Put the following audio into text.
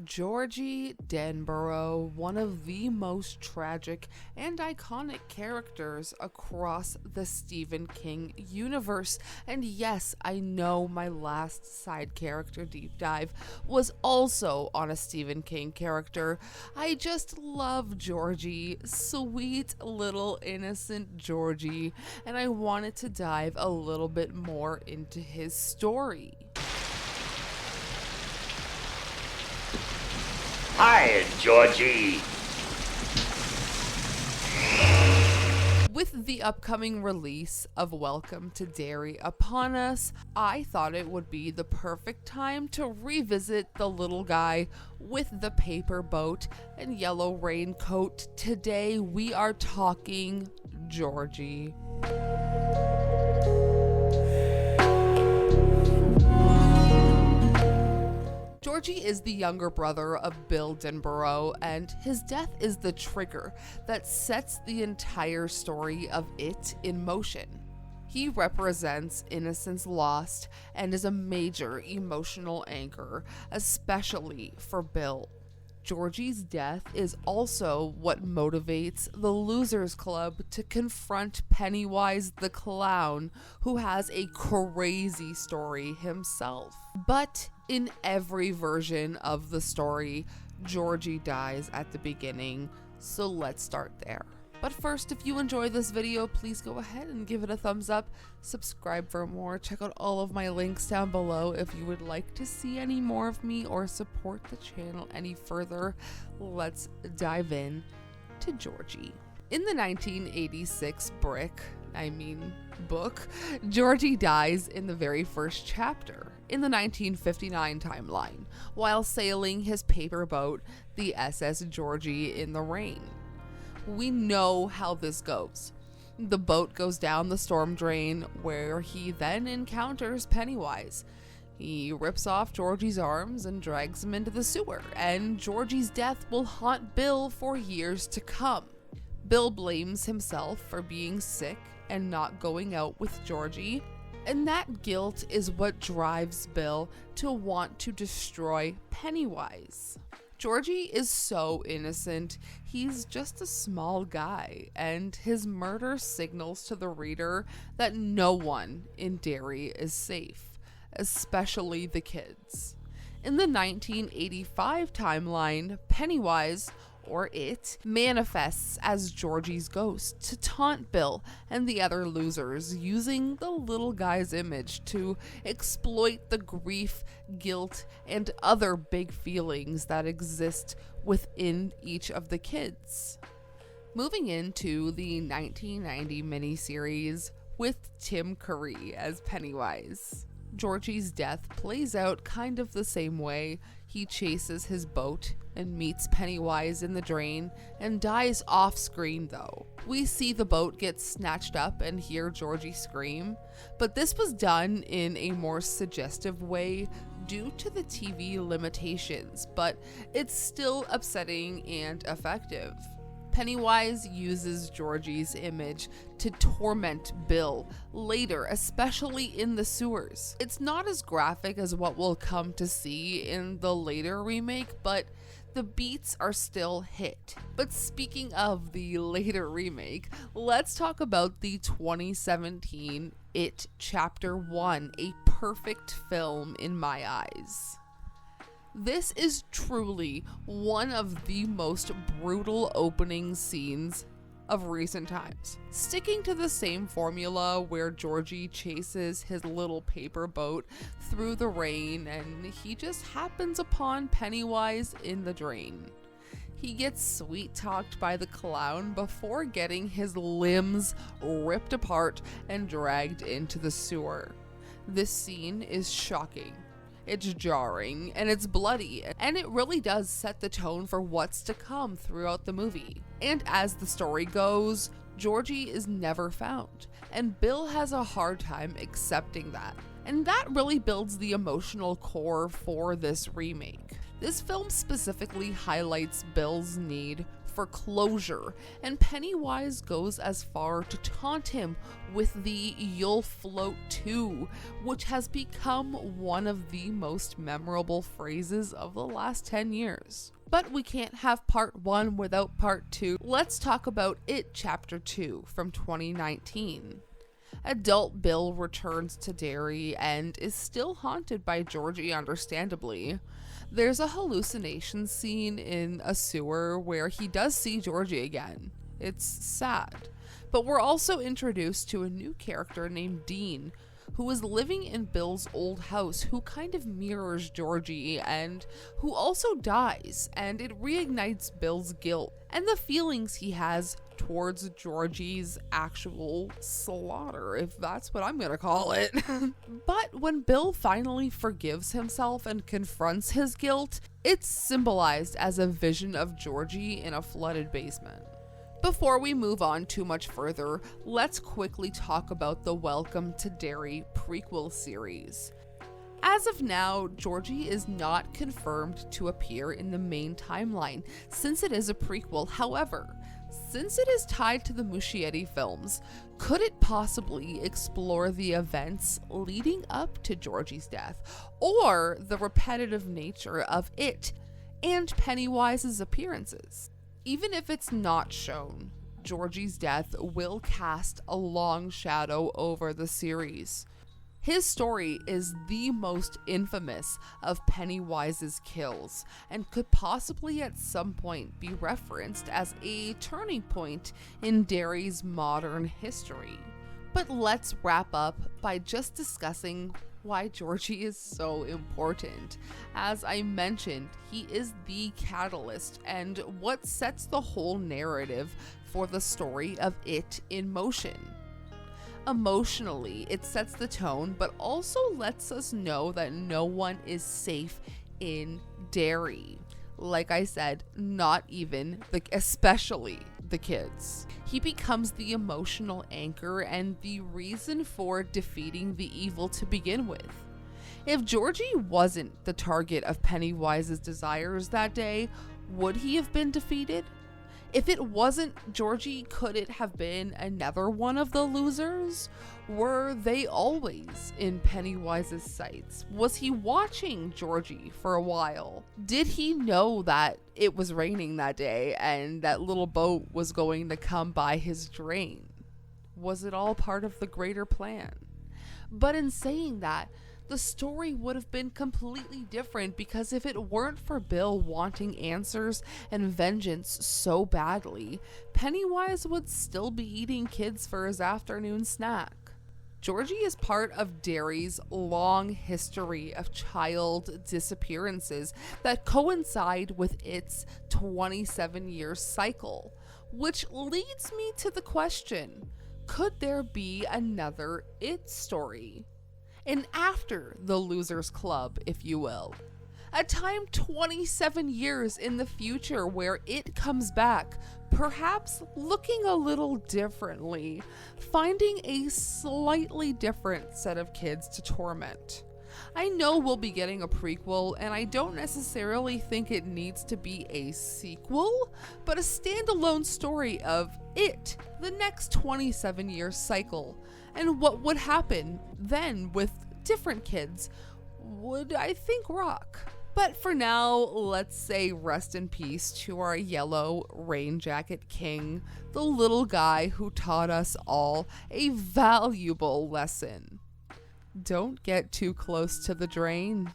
Georgie Deadgrl, one of the most tragic and iconic characters across the Stephen King universe. And yes, I know my last side character deep dive was also on a Stephen King character. I just love Georgie, sweet little innocent Georgie, and I wanted to dive a little bit more into his story. Hi, Georgie. With the upcoming release of Welcome to Derry upon us, I thought it would be the perfect time to revisit the little guy with the paper boat and yellow raincoat. Today we are talking Georgie. Georgie is the younger brother of Bill Deadgrl, and his death is the trigger that sets the entire story of it in motion. He represents innocence lost and is a major emotional anchor, especially for Bill. Georgie's death is also what motivates the Losers Club to confront Pennywise the Clown, who has a crazy story himself. But in every version of the story, Georgie dies at the beginning, so let's start there. But first, if you enjoy this video, please go ahead and give it a thumbs up, subscribe for more, check out all of my links down below if you would like to see any more of me or support the channel any further. Let's dive in to Georgie. In the 1986 book, Georgie dies in the very first chapter, in the 1959 timeline, while sailing his paper boat, the SS Georgie, in the rain. We know how this goes. The boat goes down the storm drain, where he then encounters Pennywise. He rips off Georgie's arms and drags him into the sewer, and Georgie's death will haunt Bill for years to come. Bill blames himself for being sick and not going out with Georgie, and that guilt is what drives Bill to want to destroy Pennywise. Georgie is so innocent, he's just a small guy, and his murder signals to the reader that no one in Derry is safe, especially the kids. In the 1985 timeline, Pennywise, or it, manifests as Georgie's ghost to taunt Bill and the other losers, using the little guy's image to exploit the grief, guilt, and other big feelings that exist within each of the kids. Moving into the 1990 miniseries with Tim Curry as Pennywise, Georgie's death plays out kind of the same way. He chases his boat and meets Pennywise in the drain and dies off screen though. We see the boat get snatched up and hear Georgie scream, but this was done in a more suggestive way due to the TV limitations, but it's still upsetting and effective. Pennywise uses Georgie's image to torment Bill later, especially in the sewers. It's not as graphic as what we'll come to see in the later remake, but the beats are still hit. But speaking of the later remake, let's talk about the 2017 It Chapter 1, a perfect film in my eyes. This is truly one of the most brutal opening scenes of recent times. Sticking to the same formula where Georgie chases his little paper boat through the rain and he just happens upon Pennywise in the drain. He gets sweet-talked by the clown before getting his limbs ripped apart and dragged into the sewer. This scene is shocking. It's jarring, and it's bloody, and it really does set the tone for what's to come throughout the movie. And as the story goes, Georgie is never found, and Bill has a hard time accepting that. And that really builds the emotional core for this remake. This film specifically highlights Bill's need for closure, and Pennywise goes as far to taunt him with the "you'll float too," which has become one of the most memorable phrases of the last 10 years. But we can't have part 1 without part 2. Let's talk about It Chapter 2 from 2019. Adult Bill returns to Derry and is still haunted by Georgie, understandably. There's a hallucination scene in a sewer where he does see Georgie again. It's sad. But we're also introduced to a new character named Dean, who is living in Bill's old house, who kind of mirrors Georgie and who also dies, and it reignites Bill's guilt and the feelings he has towards Georgie's actual slaughter, if that's what I'm gonna call it. But when Bill finally forgives himself and confronts his guilt, it's symbolized as a vision of Georgie in a flooded basement. Before we move on too much further, let's quickly talk about the Welcome to Derry prequel series. As of now, Georgie is not confirmed to appear in the main timeline since it is a prequel. However, since it is tied to the Muschietti films, could it possibly explore the events leading up to Georgie's death, or the repetitive nature of it and Pennywise's appearances? Even if it's not shown, Georgie's death will cast a long shadow over the series. His story is the most infamous of Pennywise's kills and could possibly at some point be referenced as a turning point in Derry's modern history. But let's wrap up by just discussing why Georgie is so important. As I mentioned, he is the catalyst and what sets the whole narrative for the story of It in motion. Emotionally, it sets the tone, but also lets us know that no one is safe in Derry. Like I said, not even especially the kids. He becomes the emotional anchor and the reason for defeating the evil to begin with. If Georgie wasn't the target of Pennywise's desires that day, would he have been defeated? If it wasn't Georgie, could it have been another one of the losers? Were they always in Pennywise's sights? Was he watching Georgie for a while? Did he know that it was raining that day and that little boat was going to come by his drain? Was it all part of the greater plan? But in saying that, the story would have been completely different, because if it weren't for Bill wanting answers and vengeance so badly, Pennywise would still be eating kids for his afternoon snack. Georgie is part of Derry's long history of child disappearances that coincide with its 27-year cycle, which leads me to the question, could there be another It story? And after the Losers Club, if you will. A time 27 years in the future where It comes back, perhaps looking a little differently, finding a slightly different set of kids to torment. I know we'll be getting a prequel, and I don't necessarily think it needs to be a sequel, but a standalone story of It, the next 27-year cycle, and what would happen then with different kids would, I think, rock. But for now, let's say rest in peace to our yellow rain jacket king, the little guy who taught us all a valuable lesson. Don't get too close to the drain.